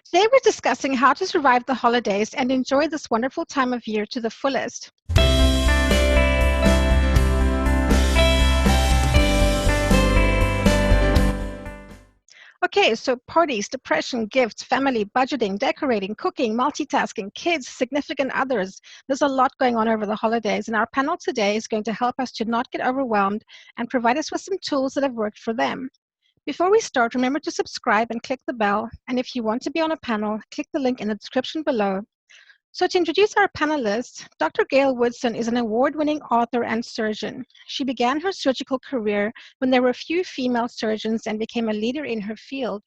Today we're discussing how to survive the holidays and enjoy this wonderful time of year to the fullest. Okay, so parties, depression, gifts, family, budgeting, decorating, cooking, multitasking, kids, significant others. There's a lot going on over the holidays, and our panel today is going to help us to not get overwhelmed and provide us with some tools that have worked for them. Before we start, remember to subscribe and click the bell. And if you want to be on a panel, click the link in the description below. So to introduce our panelists, Dr. Gayle Woodson is an award-winning author and surgeon. She began her surgical career when there were few female surgeons and became a leader in her field.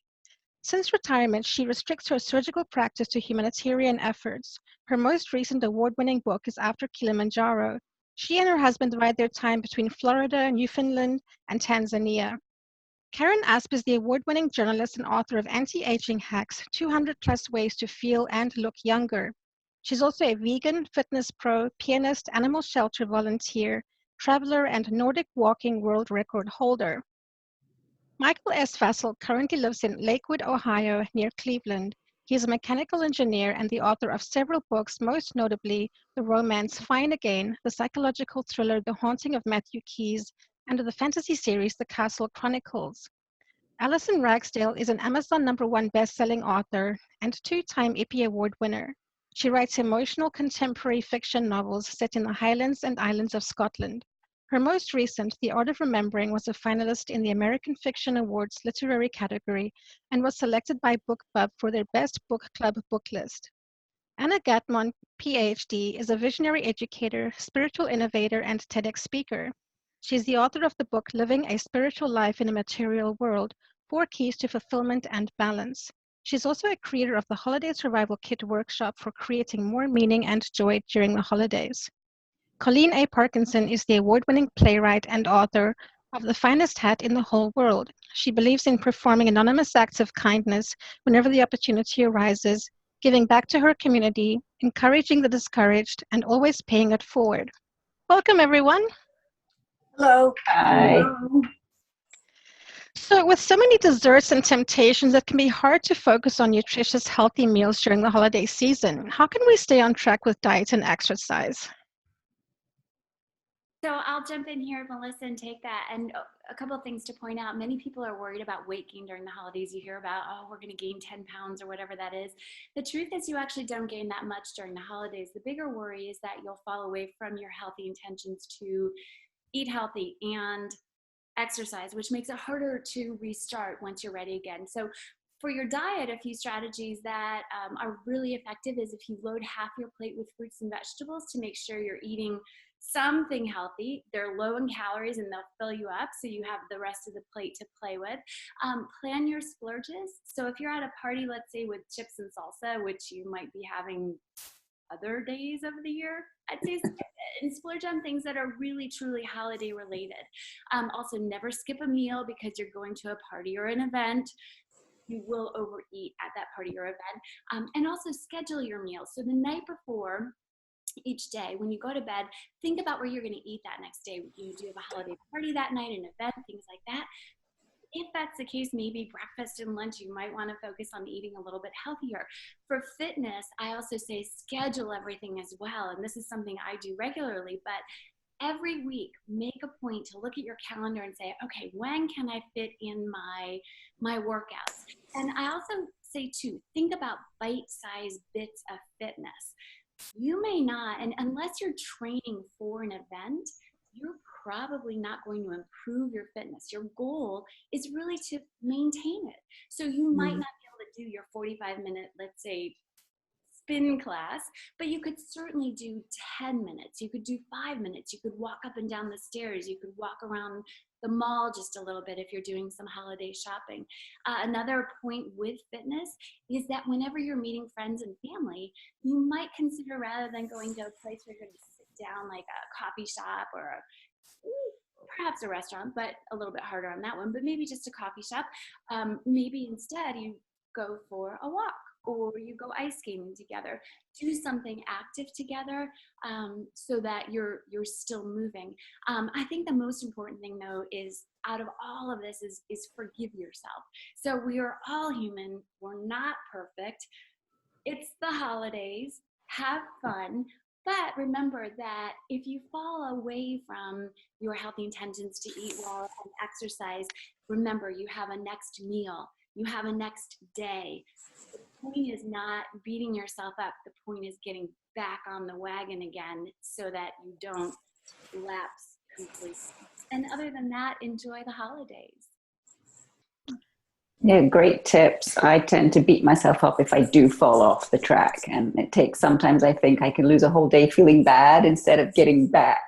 Since retirement, she restricts her surgical practice to humanitarian efforts. Her most recent award-winning book is After Kilimanjaro. She and her husband divide their time between Florida, Newfoundland, and Tanzania. Karen Asp is the award-winning journalist and author of Anti-Aging Hacks, 200 plus ways to feel and look younger. She's also a vegan, fitness pro, pianist, animal shelter volunteer, traveler, and Nordic walking world record holder. Michael S Vassel currently lives in Lakewood, Ohio, near Cleveland. He is a mechanical engineer and the author of several books, most notably the romance Fine Again, the psychological thriller The Haunting of Matthew Keyes, and the fantasy series The Castle Chronicles. Alison Ragsdale is an Amazon #1 best-selling author and two-time Ippy Award winner. She writes emotional contemporary fiction novels set in the Highlands and Islands of Scotland. Her most recent, The Art of Remembering, was a finalist in the American Fiction Awards literary category and was selected by BookBub for their Best Book Club book list. Gatmon Ph.D. is a visionary educator, spiritual innovator, and TEDx speaker. She's the author of the book Living a Spiritual Life in a Material World, 4 Keys to Fulfillment and Balance. She's also a creator of the Holiday Survival Kit workshop for creating more meaning and joy during the holidays. Colleen A. Parkinson is the award-winning playwright and author of The Finest Hat in the Whole World. She believes in performing anonymous acts of kindness whenever the opportunity arises, giving back to her community, encouraging the discouraged, and always paying it forward. Welcome, everyone. Hello. Hi. So with so many desserts and temptations, it can be hard to focus on nutritious, healthy meals during the holiday season. How can we stay on track with diet and exercise? So I'll jump in here, Melissa, and take that. And a couple of things to point out. Many people are worried about weight gain during the holidays. You hear about, oh, we're going to gain 10 pounds or whatever that is. The truth is you actually don't gain that much during the holidays. The bigger worry is that you'll fall away from your healthy intentions to eat healthy and exercise, which makes it harder to restart once you're ready again. So for your diet, a few strategies that are really effective is if you load half your plate with fruits and vegetables to make sure you're eating something healthy. They're low in calories and they'll fill you up so you have the rest of the plate to play with. Plan your splurges. So if you're at a party, let's say with chips and salsa, which you might be having other days of the year, I'd say skip it and splurge on things that are really truly holiday related. Also, never skip a meal because you're going to a party or an event. You will overeat at that party or event. And also schedule your meals. So the night before each day, when you go to bed, think about where you're going to eat that next day. You do have a holiday party that night, an event, things like that. If that's the case, maybe breakfast and lunch, you might want to focus on eating a little bit healthier. For fitness, I also say schedule everything as well. And this is something I do regularly, but every week, make a point to look at your calendar and say, okay, when can I fit in my workouts? And I also say too, think about bite-sized bits of fitness. You may not, and unless you're training for an event, you're probably not going to improve your fitness. Your goal is really to maintain it. So you might not be able to do your 45-minute, let's say, spin class, but you could certainly do 10 minutes. You could do 5 minutes. You could walk up and down the stairs. You could walk around the mall just a little bit if you're doing some holiday shopping. Another point with fitness is that whenever you're meeting friends and family, you might consider, rather than going to a place where you're going to sit down like a coffee shop or perhaps a restaurant, but a little bit harder on that one, but maybe just a coffee shop, maybe instead you go for a walk or you go ice skating together. Do something active together so that you're still moving. I think the most important thing though is out of all of this is forgive yourself. So we are all human. We're not perfect. It's the holidays. Have fun. But remember that if you fall away from your healthy intentions to eat well and exercise, remember you have a next meal. You have a next day. The point is not beating yourself up. The point is getting back on the wagon again so that you don't lapse completely. And other than that, enjoy the holidays. Yeah, great tips. I tend to beat myself up if I do fall off the track. And it takes, sometimes I think I can lose a whole day feeling bad instead of getting back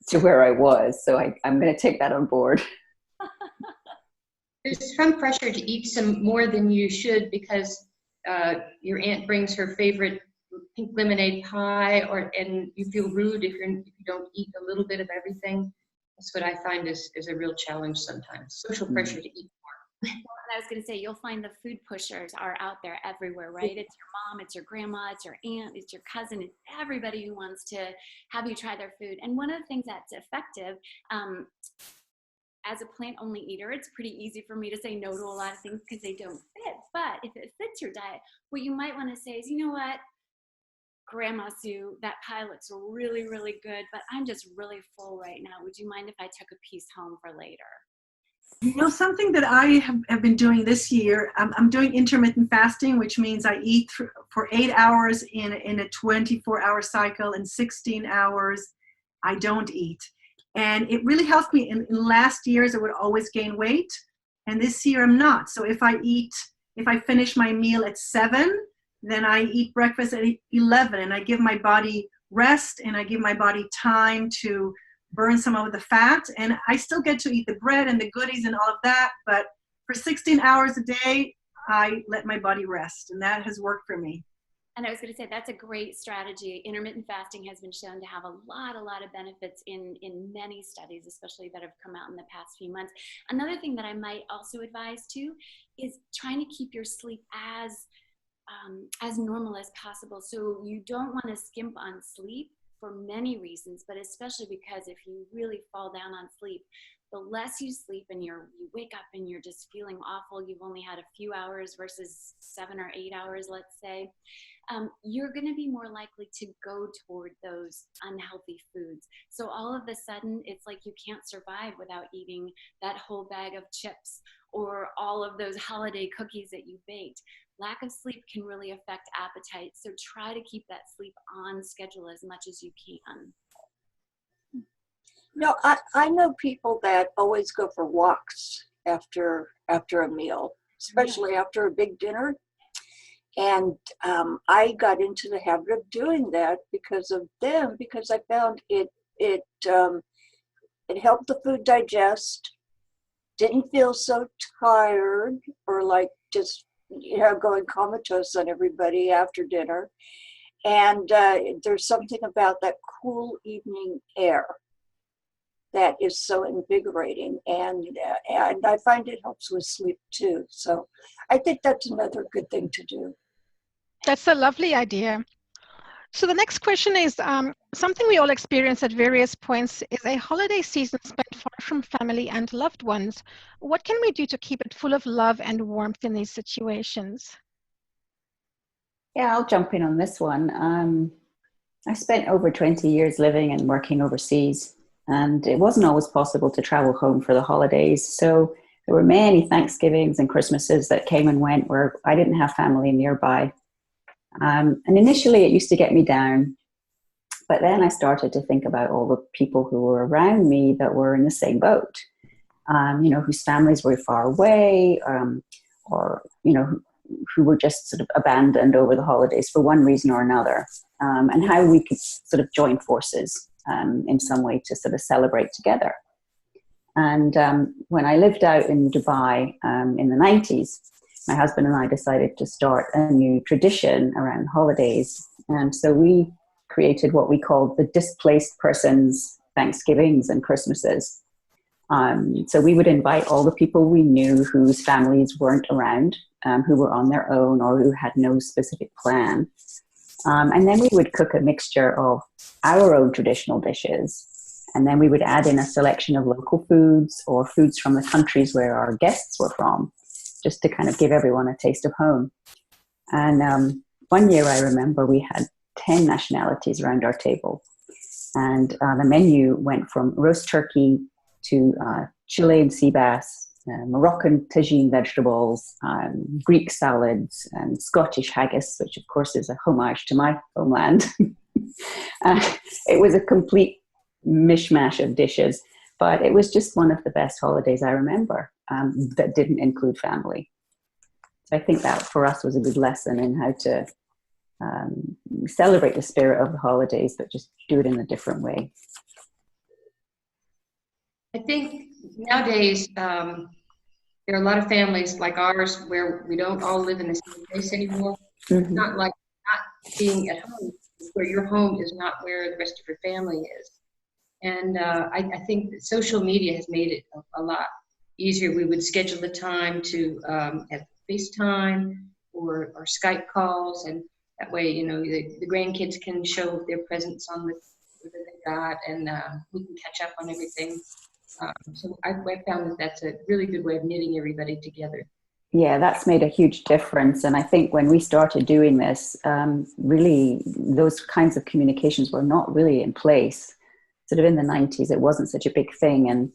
to where I was. So I'm going to take that on board. There's some pressure to eat some more than you should because your aunt brings her favorite pink lemonade pie, and you feel rude if you don't eat a little bit of everything. That's what I find is a real challenge sometimes. Social pressure to eat more. Well, and I was going to say, you'll find the food pushers are out there everywhere, right? It's your mom, it's your grandma, it's your aunt, it's your cousin, it's everybody who wants to have you try their food. And one of the things that's effective, as a plant-only eater, it's pretty easy for me to say no to a lot of things because they don't fit. But if it fits your diet, what you might want to say is, you know what, Grandma Sue, that pie looks really, really good, but I'm just really full right now. Would you mind if I took a piece home for later? You know, something that I have been doing this year, I'm doing intermittent fasting, which means I eat for 8 hours in a 24-hour cycle, and 16 hours I don't eat. And it really helped me. In last years, I would always gain weight, and this year I'm not. So if I finish my meal at 7, then I eat breakfast at 11, and I give my body rest, and I give my body time to burn some of the fat, and I still get to eat the bread and the goodies and all of that, but for 16 hours a day, I let my body rest, and that has worked for me. And I was going to say, that's a great strategy. Intermittent fasting has been shown to have a lot of benefits in many studies, especially that have come out in the past few months. Another thing that I might also advise too is trying to keep your sleep as normal as possible. So you don't want to skimp on sleep for many reasons, but especially because if you really fall down on sleep, the less you sleep and you wake up and you're just feeling awful, you've only had a few hours versus 7 or 8 hours, let's say, you're going to be more likely to go toward those unhealthy foods. So all of a sudden, it's like you can't survive without eating that whole bag of chips or all of those holiday cookies that you baked. Lack of sleep can really affect appetite. So try to keep that sleep on schedule as much as you can. No, I know people that always go for walks after a meal, especially after a big dinner. And I got into the habit of doing that because of them, because I found it helped the food digest, didn't feel so tired or like just going comatose on everybody after dinner. And there's something about that cool evening air that is so invigorating, and I find it helps with sleep too. So I think that's another good thing to do. That's a lovely idea. So the next question is, something we all experience at various points is a holiday season spent far from family and loved ones. What can we do to keep it full of love and warmth in these situations? Yeah, I'll jump in on this one. I spent over 20 years living and working overseas, and it wasn't always possible to travel home for the holidays. So there were many Thanksgivings and Christmases that came and went where I didn't have family nearby. And initially it used to get me down, but then I started to think about all the people who were around me that were in the same boat, whose families were far away, or, who were just sort of abandoned over the holidays for one reason or another, and how we could sort of join forces in some way to sort of celebrate together. And when I lived out in Dubai in the 90s, my husband and I decided to start a new tradition around holidays. And so we created what we called the Displaced Persons Thanksgivings and Christmases. So we would invite all the people we knew whose families weren't around, who were on their own or who had no specific plan. And then we would cook a mixture of our own traditional dishes And then we would add in a selection of local foods or foods from the countries where our guests were from, just to kind of give everyone a taste of home. And one year I remember we had 10 nationalities around our table. And the menu went from roast turkey to Chilean sea bass, Moroccan tagine vegetables, Greek salads, and Scottish haggis, which of course is a homage to my homeland. It was a complete mishmash of dishes, but it was just one of the best holidays I remember that didn't include family. So I think that for us was a good lesson in how to celebrate the spirit of the holidays, but just do it in a different way. I think nowadays there are a lot of families like ours where we don't all live in the same place anymore. Mm-hmm. It's not like not being at home, where your home is not where the rest of your family is. And I think that social media has made it a lot easier. We would schedule the time to have FaceTime or Skype calls, and that way, you know, the grandkids can show their presents on the that they got, and we can catch up on everything. So I found that that's a really good way of knitting everybody together. Yeah, that's made a huge difference. And I think when we started doing this, really those kinds of communications were not really in place. Sort of in the 90s, it wasn't such a big thing. And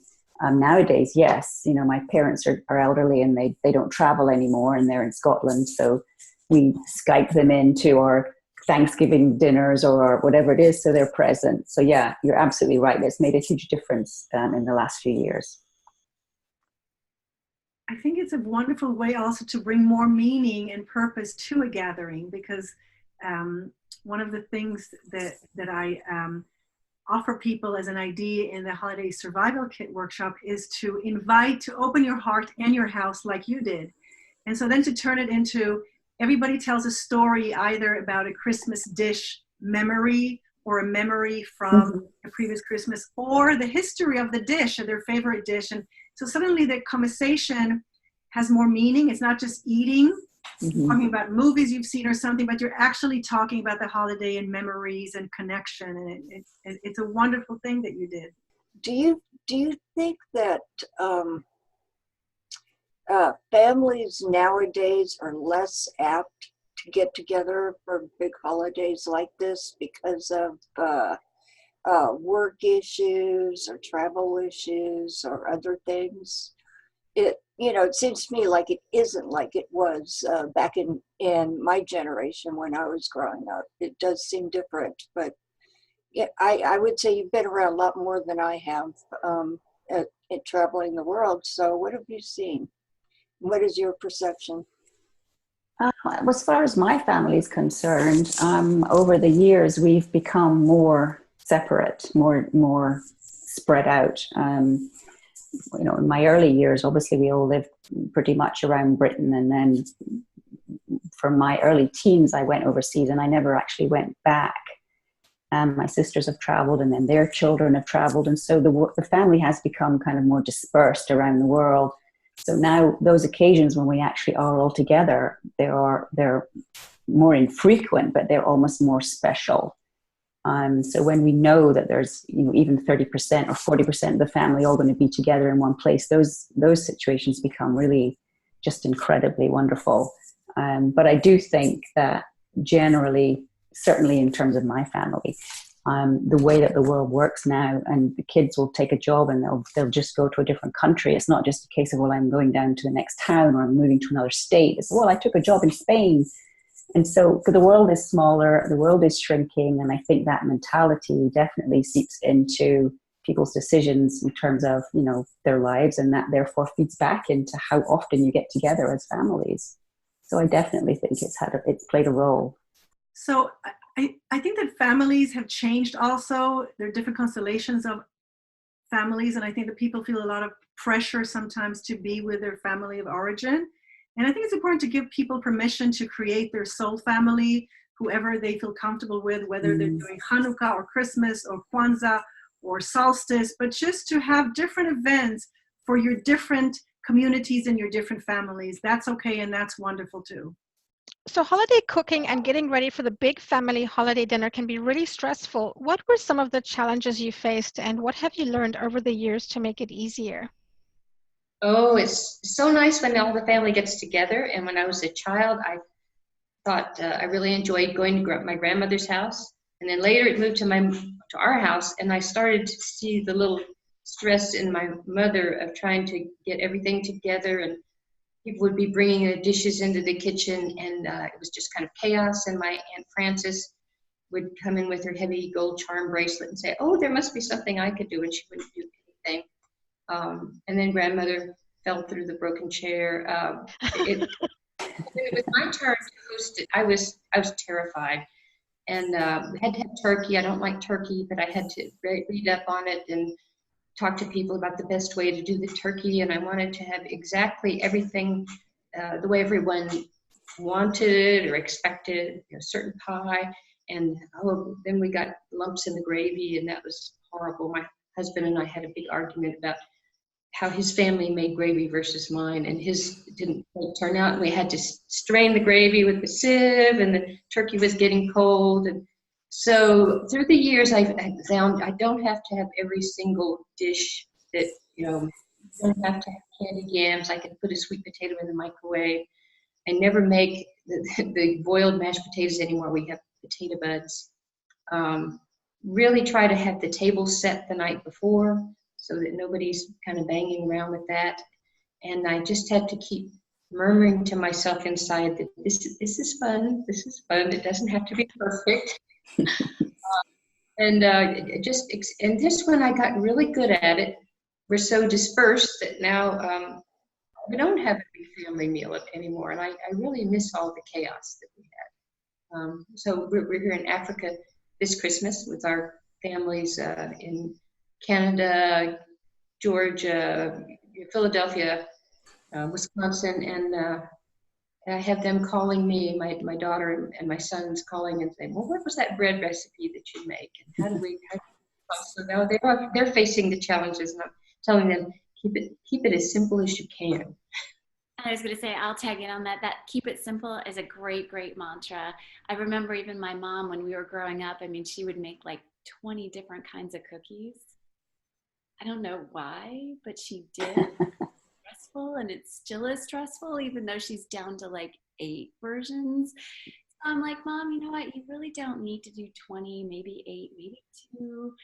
nowadays, yes, you know, my parents are elderly and they don't travel anymore, and they're in Scotland. So we Skype them into our Thanksgiving dinners or whatever it is, so they're present. So yeah, you're absolutely right. It's made a huge difference in the last few years. I think it's a wonderful way also to bring more meaning and purpose to a gathering, because one of the things that I offer people as an idea in the Holiday Survival Kit workshop is to invite, to open your heart and your house like you did. And so then to turn it into, everybody tells a story either about a Christmas dish memory or a memory from a previous Christmas, or the history of the dish or their favorite dish. And so suddenly the conversation has more meaning. It's not just eating, talking about movies you've seen or something, but you're actually talking about the holiday and memories and connection. And it's a wonderful thing that you did. Do you think that families nowadays are less apt to get together for big holidays like this because of work issues or travel issues or other things? It seems to me like it isn't like it was back in my generation when I was growing up. It does seem different, but yeah, I would say you've been around a lot more than I have at traveling the world. So what have you seen? What is your perception? As far as my family is concerned, over the years we've become more separate, more spread out. In my early years, obviously we all lived pretty much around Britain, and then from my early teens I went overseas and I never actually went back. My sisters have traveled, and then their children have traveled, and so the family has become kind of more dispersed around the world. So now those occasions when we actually are all together, they're more infrequent, but they're almost more special. So when we know that there's even 30% or 40% of the family all going to be together in one place, those situations become really just incredibly wonderful. But I do think that generally, certainly in terms of my family, the way that the world works now, and the kids will take a job and they'll just go to a different country. It's not just a case of, well, I'm going down to the next town or I'm moving to another state. It's, well, I took a job in Spain. And so the world is smaller, the world is shrinking, and I think that mentality definitely seeps into people's decisions in terms of, their lives, and that therefore feeds back into how often you get together as families. So I definitely think it's played a role. So I think that families have changed also. There are different constellations of families, and I think that people feel a lot of pressure sometimes to be with their family of origin. And I think it's important to give people permission to create their soul family, whoever they feel comfortable with, whether they're doing Hanukkah or Christmas or Kwanzaa or solstice, but just to have different events for your different communities and your different families. That's okay, and that's wonderful too. So holiday cooking and getting ready for the big family holiday dinner can be really stressful. What were some of the challenges you faced, and what have you learned over the years to make it easier? Oh, it's so nice when all the family gets together. And when I was a child, I thought I really enjoyed going to my grandmother's house. And then later it moved to our house, and I started to see the little stress in my mother of trying to get everything together, and people would be bringing the dishes into the kitchen, and it was just kind of chaos. And my Aunt Frances would come in with her heavy gold charm bracelet and say, "Oh, there must be something I could do," and she wouldn't do anything. And then grandmother fell through the broken chair. When it was my turn to host it, I was terrified, and we had to have turkey. I don't like turkey, but I had to read up on it and talk to people about the best way to do the turkey, and I wanted to have exactly everything the way everyone wanted or expected, certain pie, and then we got lumps in the gravy, and that was horrible. My husband and I had a big argument about how his family made gravy versus mine, and his didn't turn out, and we had to strain the gravy with the sieve, and the turkey was getting cold. And so through the years, I found I don't have to have every single dish that, you don't have to have candied yams. I can put a sweet potato in the microwave. I never make the boiled mashed potatoes anymore. We have potato buds. Really try to have the table set the night before, so that nobody's kind of banging around with that. And I just had to keep murmuring to myself inside that this is fun, this is fun, it doesn't have to be perfect. And this one I got really good at it. We're so dispersed that now we don't have a big family meal anymore, and I really miss all the chaos that we had. So we're here in Africa this Christmas with our families in Canada, Georgia, Philadelphia, Wisconsin, and I have them calling me, my daughter and my sons calling and saying, "Well, what was that bread recipe that you make? And how do we?" So now they're facing the challenges, and I'm telling them, keep it as simple as you can. I was going to say, I'll tag in on that. That keep it simple is a great, great mantra. I remember even my mom, when we were growing up, I mean, she would make like 20 different kinds of cookies. I don't know why, but she did. Stressful, and it still is stressful, even though she's down to like 8 versions. So I'm like, Mom, you know what? You really don't need to do 20, maybe 8, maybe 2.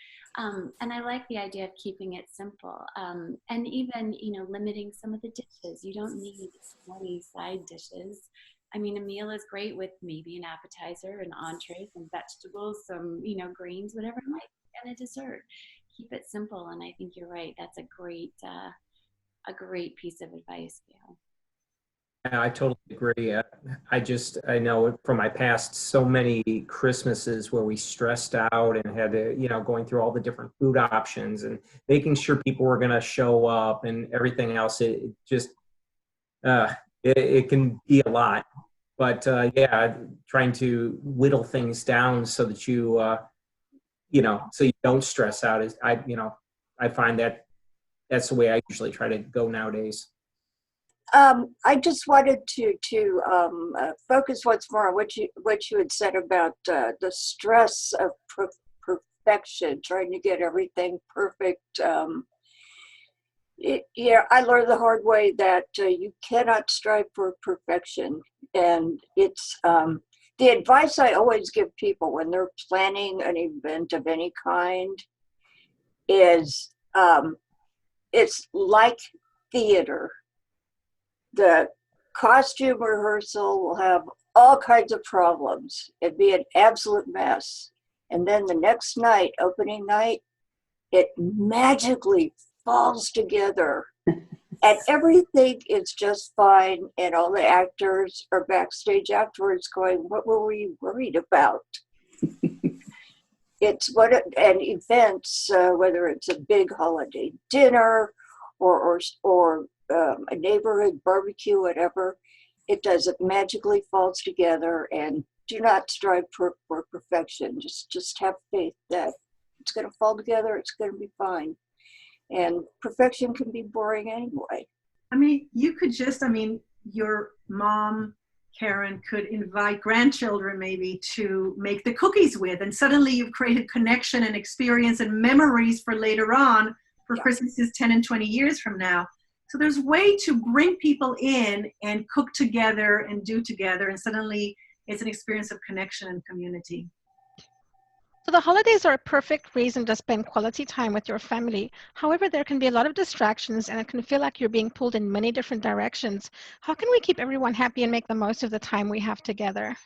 And I like the idea of keeping it simple. And even, limiting some of the dishes. You don't need 20 side dishes. I mean, a meal is great with maybe an appetizer, an entree, some vegetables, some, greens, whatever it might be, and a dessert. Keep it simple. And I think you're right. That's a great piece of advice, Gayle. I totally agree. I know from my past so many Christmases where we stressed out and had to, going through all the different food options and making sure people were going to show up and everything else. It just, it can be a lot. But trying to whittle things down so that so you don't stress out is, I find that that's the way I usually try to go nowadays. I just wanted to focus once more on what you had said about the stress of perfection, trying to get everything perfect. I learned the hard way that you cannot strive for perfection, and it's the advice I always give people when they're planning an event of any kind is it's like theater. The costume rehearsal will have all kinds of problems. It'd be an absolute mess. And then the next night, opening night, it magically falls together. And everything is just fine. And all the actors are backstage afterwards going, "What were we worried about?" It's and events, whether it's a big holiday dinner or a neighborhood barbecue, whatever, it magically falls together. And do not strive for perfection. Just have faith that it's going to fall together. It's going to be fine. And perfection can be boring anyway. I mean, you could your mom Karen could invite grandchildren maybe to make the cookies with, and suddenly you've created connection and experience and memories for later on for Christmases 10 and 20 years from now. So there's a way to bring people in and cook together and do together, and suddenly it's an experience of connection and community. So the holidays are a perfect reason to spend quality time with your family. However, there can be a lot of distractions and it can feel like you're being pulled in many different directions. How can we keep everyone happy and make the most of the time we have together?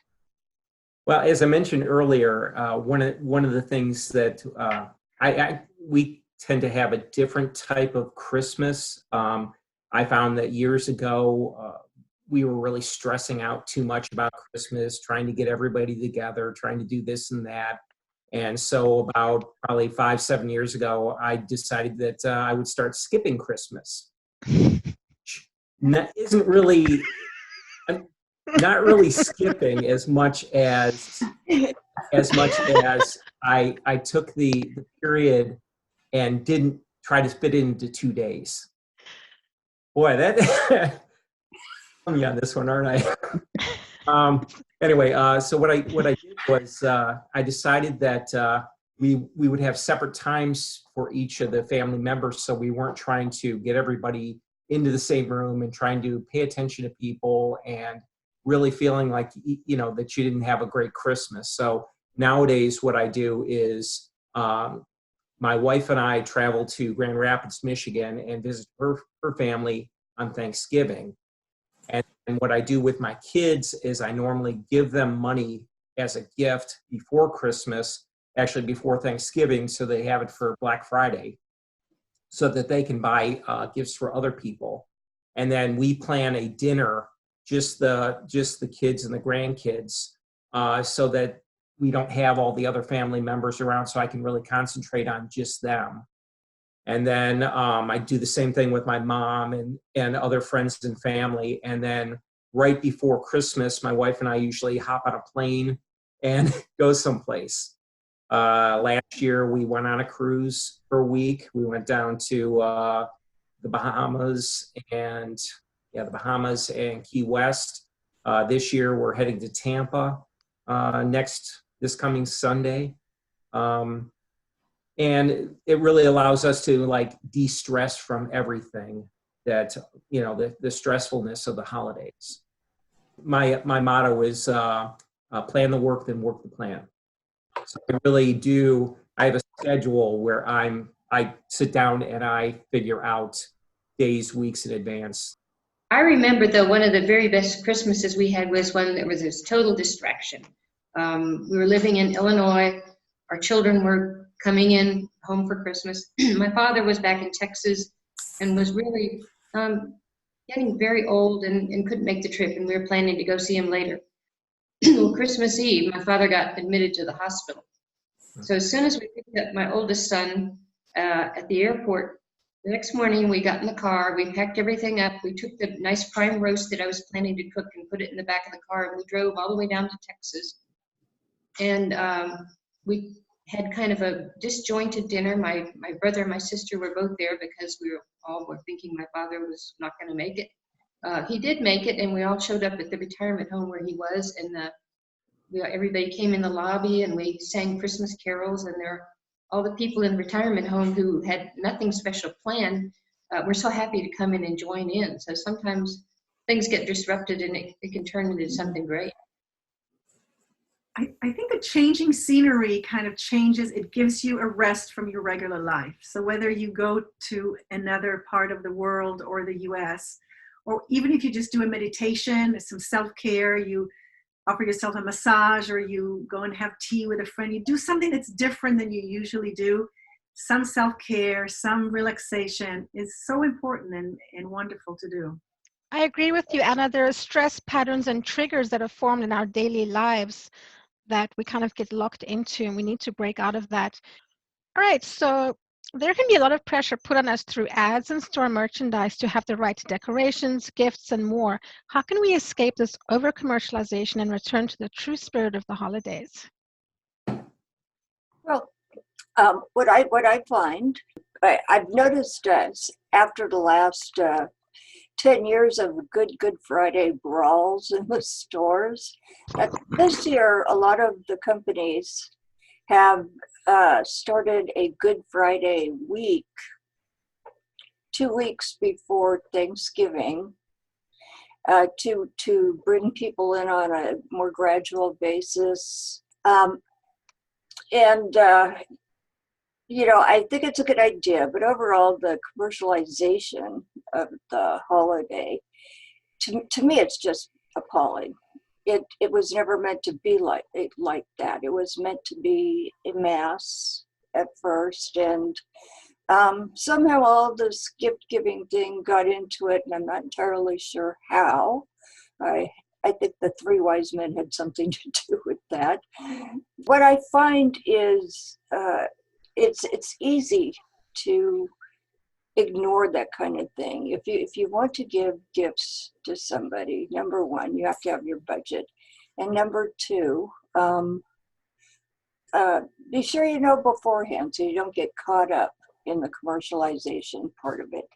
Well, as I mentioned earlier, one of the things that we tend to have a different type of Christmas. I found that years ago, we were really stressing out too much about Christmas, trying to get everybody together, trying to do this and that. And so about probably 5-7 years ago, I decided that I would start skipping Christmas. That isn't really, not really skipping as much as I took the period and didn't try to fit it into 2 days. Boy, that I'm on this one, aren't I? Anyway, so what I did was I decided that we would have separate times for each of the family members, so we weren't trying to get everybody into the same room and trying to pay attention to people and really feeling like, you know, that you didn't have a great Christmas. So nowadays what I do is my wife and I travel to Grand Rapids, Michigan and visit her family on Thanksgiving. And what I do with my kids is I normally give them money as a gift before Christmas, actually before Thanksgiving, so they have it for Black Friday, so that they can buy gifts for other people. And then we plan a dinner, just the kids and the grandkids, so that we don't have all the other family members around, so I can really concentrate on just them. And then I do the same thing with my mom and other friends and family. And then right before Christmas, my wife and I usually hop on a plane and go someplace. Last year, we went on a cruise for a week. We went down to the Bahamas and Key West. This year, we're heading to Tampa this coming Sunday. And it really allows us to like de-stress from everything that, you know, the stressfulness of the holidays. My motto is plan the work, then work the plan. So I really do, I have a schedule where I sit down and I figure out days, weeks in advance. I remember though, one of the very best Christmases we had was one that was this total distraction. We were living in Illinois. Our children were coming in home for Christmas. My father was back in Texas and was really getting very old and couldn't make the trip, and we were planning to go see him later. Well, Christmas Eve, my father got admitted to the hospital. So as soon as we picked up my oldest son at the airport, the next morning we got in the car, we packed everything up, we took the nice prime roast that I was planning to cook and put it in the back of the car, and we drove all the way down to Texas. And we had kind of a disjointed dinner. My brother and my sister were both there because we were thinking my father was not going to make it. He did make it, and we all showed up at the retirement home where he was, and everybody came in the lobby, and we sang Christmas carols, and all the people in the retirement home who had nothing special planned were so happy to come in and join in. So sometimes things get disrupted, and it can turn into something great. I think the changing scenery kind of changes, it gives you a rest from your regular life. So whether you go to another part of the world or the US, or even if you just do a meditation, some self-care, you offer yourself a massage, or you go and have tea with a friend, you do something that's different than you usually do. Some self-care, some relaxation is so important and wonderful to do. I agree with you, Anna. There are stress patterns and triggers that are formed in our daily lives that we kind of get locked into, and we need to break out of that. All right, so there can be a lot of pressure put on us through ads and store merchandise to have the right decorations, gifts, and more. How can we escape this over-commercialization and return to the true spirit of the holidays? Well, what I find, I've noticed after the last 10 years of Good Friday brawls in the stores. This year, a lot of the companies have started a Good Friday week 2 weeks before Thanksgiving to bring people in on a more gradual basis. I think it's a good idea, but overall, the commercialization of the holiday, to me, it's just appalling. It was never meant to be like that. It was meant to be a mass at first, and somehow all this gift giving thing got into it, and I'm not entirely sure how. I think the three wise men had something to do with that. What I find is it's easy to ignore that kind of thing. If you want to give gifts to somebody, number one, you have to have your budget, and number two, be sure you know beforehand so you don't get caught up in the commercialization part of it.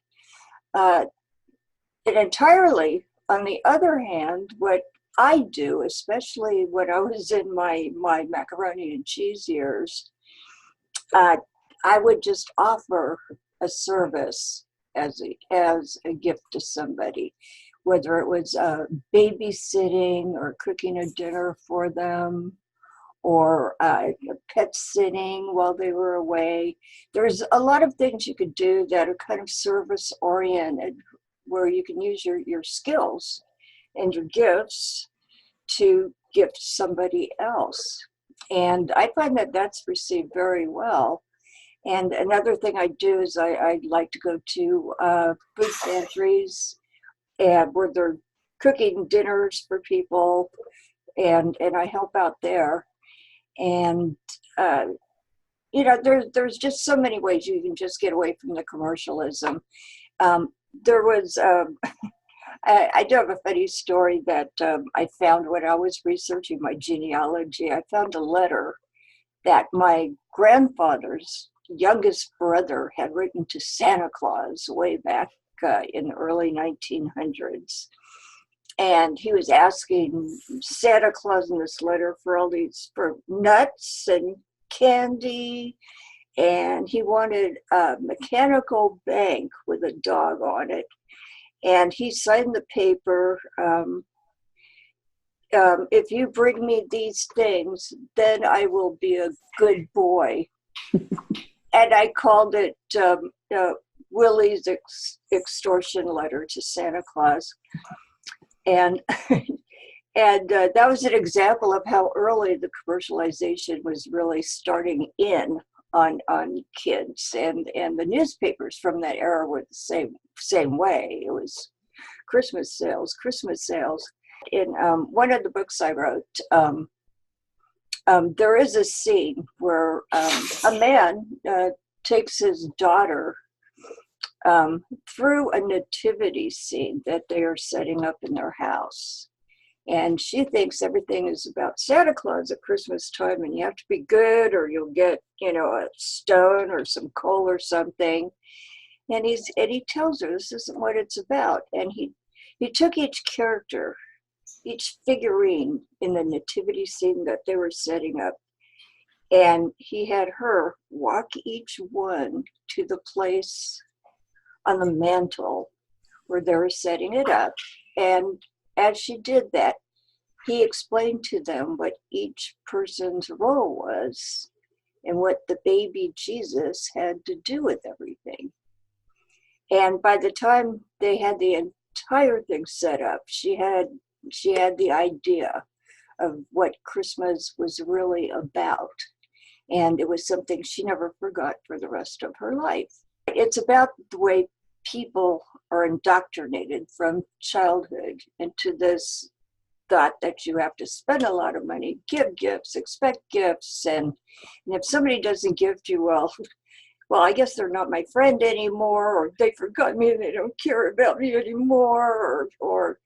And entirely, on the other hand, what I do, especially when I was in my macaroni and cheese years, I would just offer a service as a gift to somebody, whether it was babysitting or cooking a dinner for them, or pet sitting while they were away. There's a lot of things you could do that are kind of service oriented, where you can use your skills and your gifts to gift somebody else. And I find that that's received very well. And another thing I do is I like to go to food pantries and where they're cooking dinners for people, and I help out there. And there's just so many ways you can just get away from the commercialism. There was I do have a funny story that I found when I was researching my genealogy. I found a letter that my grandfather's youngest brother had written to Santa Claus way back in the early 1900s. And he was asking Santa Claus in this letter for nuts and candy. And he wanted a mechanical bank with a dog on it. And he signed the paper, if you bring me these things, then I will be a good boy. And I called it Willie's extortion letter to Santa Claus. And that was an example of how early the commercialization was really starting in on kids, and the newspapers from that era were the same way. It was Christmas sales. In one of the books I wrote, there is a scene where a man takes his daughter through a nativity scene that they are setting up in their house. And she thinks everything is about Santa Claus at Christmas time, and you have to be good or you'll get, a stone or some coal or something. And he tells her this isn't what it's about. And he took each character, each figurine in the nativity scene that they were setting up, and he had her walk each one to the place on the mantle where they were setting it up. And as she did that, he explained to them what each person's role was and what the baby Jesus had to do with everything. And by the time they had the entire thing set up, she had the idea of what Christmas was really about. And it was something she never forgot for the rest of her life. It's about the way people are indoctrinated from childhood into this thought that you have to spend a lot of money, give gifts, expect gifts, and if somebody doesn't gift you, well, I guess they're not my friend anymore, or they forgot me and they don't care about me anymore, or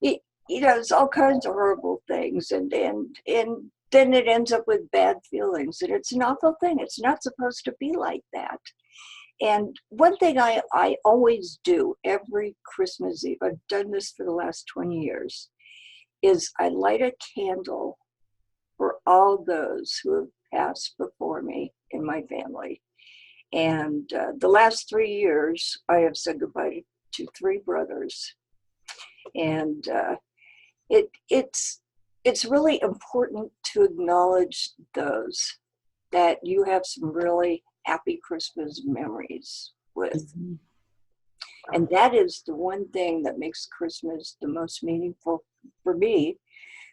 it's all kinds of horrible things, and then it ends up with bad feelings, and it's an awful thing. It's not supposed to be like that. And one thing I always do every Christmas Eve, I've done this for the last 20 years, is I light a candle for all those who have passed before me in my family. And the last 3 years, I have said goodbye to 3 brothers. And it's really important to acknowledge those that you have some really happy Christmas memories with. Mhm. And that is the one thing that makes Christmas the most meaningful for me,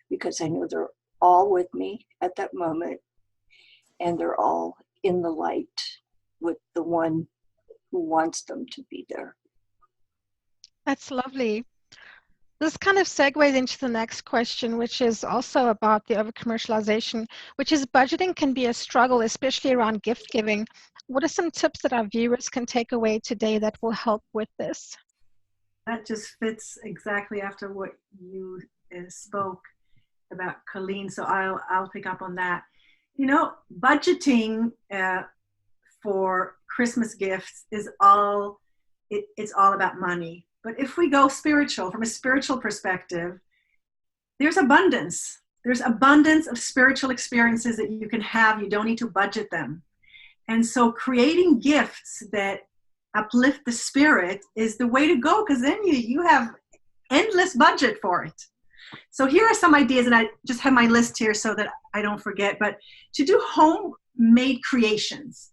because I know they're all with me at that moment, and they're all in the light with the one who wants them to be there. That's lovely. This kind of segues into the next question, which is also about the over-commercialization, which is budgeting can be a struggle, especially around gift giving. What are some tips that our viewers can take away today that will help with this? That just fits exactly after what you spoke about, Colleen. So I'll pick up on that. You know, budgeting for Christmas gifts is it's all about money. But if we go spiritual, from a spiritual perspective, there's abundance. There's abundance of spiritual experiences that you can have. You don't need to budget them. And so creating gifts that uplift the spirit is the way to go, because then you have endless budget for it. So here are some ideas, and I just have my list here so that I don't forget, but to do homemade creations.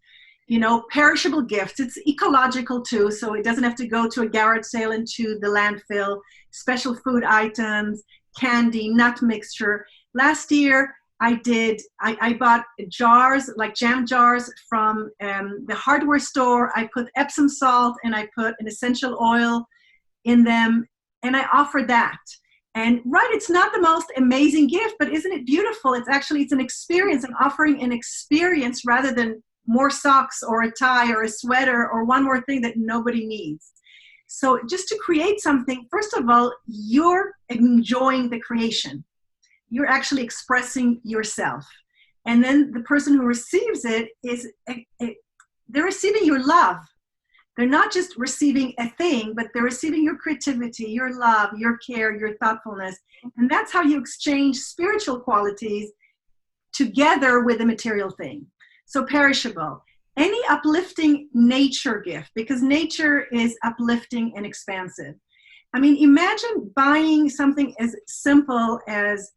You know, perishable gifts. It's ecological too, so it doesn't have to go to a garage sale into the landfill. Special food items, candy, nut mixture. Last year, I bought jars, like jam jars from the hardware store. I put Epsom salt and I put an essential oil in them, and I offered that. And right, it's not the most amazing gift, but isn't it beautiful? It's an experience. I'm offering an experience rather than more socks or a tie or a sweater or one more thing that nobody needs. So just to create something, first of all, you're enjoying the creation. You're actually expressing yourself. And then the person who receives it they're receiving your love. They're not just receiving a thing, but they're receiving your creativity, your love, your care, your thoughtfulness. And that's how you exchange spiritual qualities together with the material thing. So perishable, any uplifting nature gift, because nature is uplifting and expansive. I mean, imagine buying something as simple as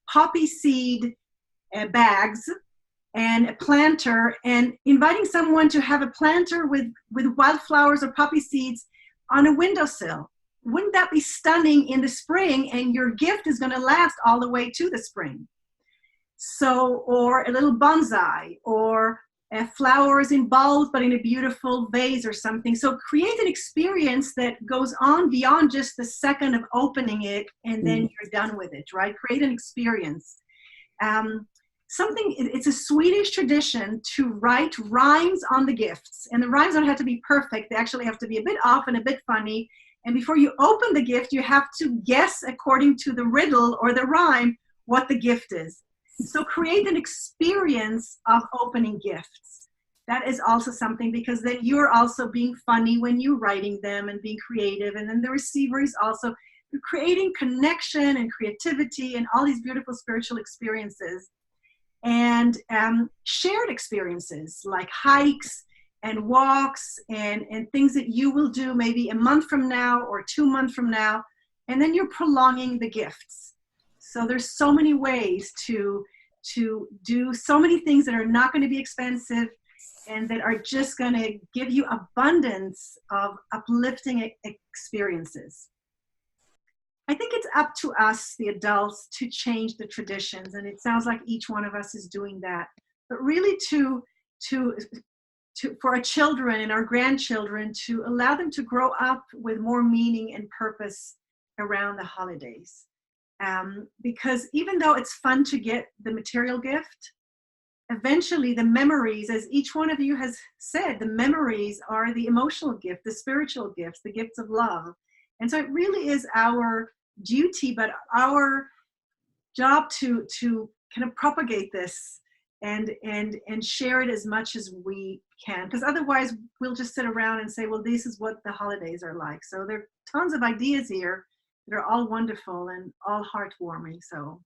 poppy seed bags and a planter, and inviting someone to have a planter with wildflowers or poppy seeds on a windowsill. Wouldn't that be stunning in the spring? And your gift is going to last all the way to the spring. So, or a little bonsai, or flowers in bulbs, but in a beautiful vase or something. So create an experience that goes on beyond just the second of opening it and then you're done with it, right? Create an experience. It's a Swedish tradition to write rhymes on the gifts. And the rhymes don't have to be perfect. They actually have to be a bit off and a bit funny. And before you open the gift, you have to guess according to the riddle or the rhyme what the gift is. So create an experience of opening gifts. That is also something, because then you're also being funny when you're writing them and being creative. And then the receiver is also creating connection and creativity and all these beautiful spiritual experiences. And shared experiences like hikes and walks and things that you will do maybe a month from now or 2 months from now. And then you're prolonging the gifts. So there's so many ways to do so many things that are not going to be expensive and that are just going to give you abundance of uplifting experiences. I think it's up to us, the adults, to change the traditions, and it sounds like each one of us is doing that. But really for our children and our grandchildren, to allow them to grow up with more meaning and purpose around the holidays. Because even though it's fun to get the material gift, eventually the memories, as each one of you has said, the memories are the emotional gift, the spiritual gifts, the gifts of love. And so it really is our duty, but our job to kind of propagate this and share it as much as we can, because otherwise we'll just sit around and say, well, this is what the holidays are like. So there are tons of ideas here that are all wonderful and all heartwarming. So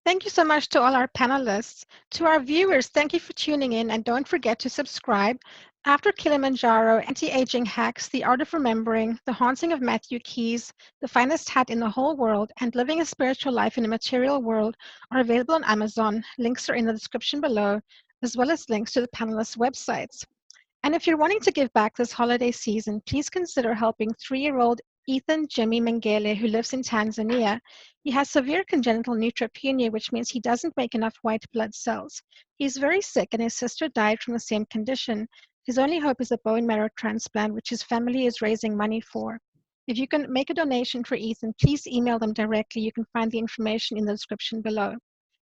Thank you so much to all our panelists. To our viewers, thank you for tuning in, and don't forget to subscribe. After Kilimanjaro, Anti-Aging Hacks, The Art of Remembering, The Haunting of Matthew Keys, The Finest Hat in the Whole World, and Living a Spiritual Life in a Material World are available on Amazon. Links are in the description below, as well as links to the panelists' websites. And if you're wanting to give back this holiday season, please consider helping 3-year-old Ethan Jimmy Mengele, who lives in Tanzania. He has severe congenital neutropenia, which means he doesn't make enough white blood cells. He's very sick, and his sister died from the same condition. His only hope is a bone marrow transplant, which his family is raising money for. If you can make a donation for Ethan, please email them directly. You can find the information in the description below.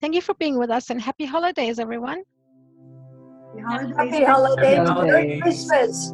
Thank you for being with us, and happy holidays, everyone. the holidays. Happy holidays, Happy Merry holidays. Christmas.